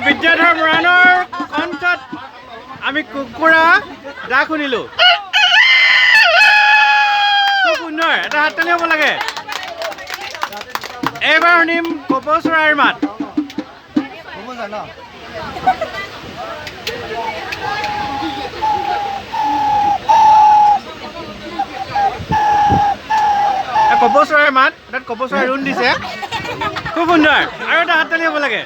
বিদ্যাধৰ মৰাণৰ কণ্ঠত আমি কুকুৰা ডাক শুনিলোঁ। খুব সুন্দৰ, এটা হাততালি হ'ব লাগে। এইবাৰ শুনিম কপৌ চৰাইৰ মাত। কপৌ চৰাইৰ মাত, তাত কপৌ চৰাই ৰুণ দিছে। খুব সুন্দৰ, আৰু এটা হাততালি হ'ব লাগে।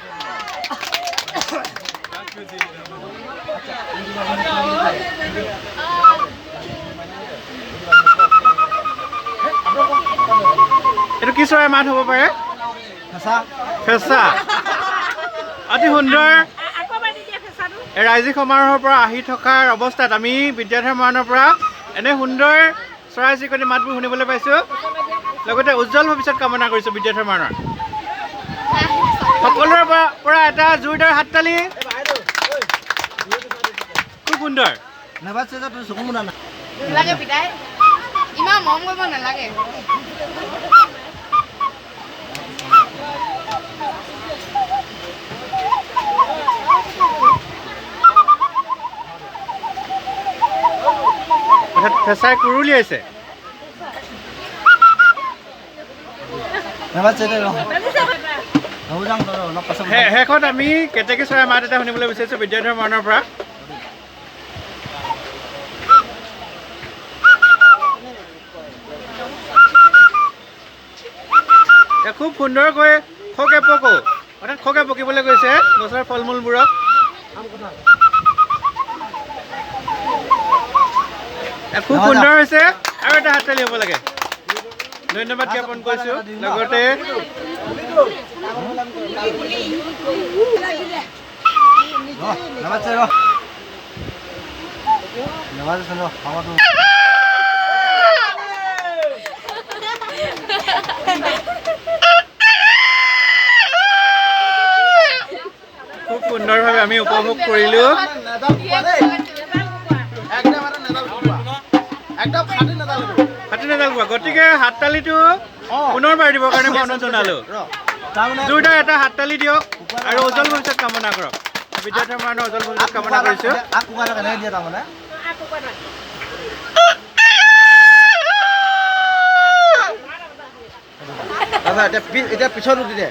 এইটো কি চৰাইৰ মাত হ'ব পাৰে? ফেঁচা। অতি সুন্দৰ। ৰাইজিক সমাৰোহৰ পৰা আহি থকাৰ অৱস্থাত আমি বিদ্যাধৰ মৰাণৰ পৰা এনে সুন্দৰ চৰাই চিৰিকটি মাতবোৰ শুনিবলৈ পাইছোঁ। লগতে উজ্জ্বল ভৱিষ্যত কামনা কৰিছোঁ বিদ্যাধৰ মৰাণৰ। সকলোৰে পৰা এটা জোৰদাৰ হাততালি। খুব সুন্দৰ। ইমান মৰম কৰিব নালাগে। ফেঁচাই কুৰুলিয়াইছে। শেষত আমি কেতেকী চৰাই মাত এটা শুনিবলৈ বিচাৰিছোঁ বিদ্যাধৰ মৰাণৰ পৰা। খুব সুন্দৰকৈ খকে পকো, অৰ্থাৎ খকে পকিবলৈ গৈছে গছৰ ফল মূলবোৰক। খুব সুন্দৰ হৈছে, আৰু এটা হাততালি হ'ব লাগে। ধন্যবাদ জ্ঞাপন কৰিছোঁ। লগতে খুব সুন্দৰভাৱে আমি উপভোগ কৰিলোঁ। হাতী নেদাল কোৱা, গতিকে হাততালিটো পুনৰবাৰ দিবৰ কাৰণে মই অনুৰোধ জনালোঁ। জোৰদাৰ এটা হাততালি দিয়ক আৰু উজ্জ্বল ভৱিষ্যত কামনা কৰক। বিদ্যাধৰ মৰাণৰ উজ্জ্বল ভৱিষ্যত কামনা কৰিছোঁ। এতিয়া পিছত উঠি দে।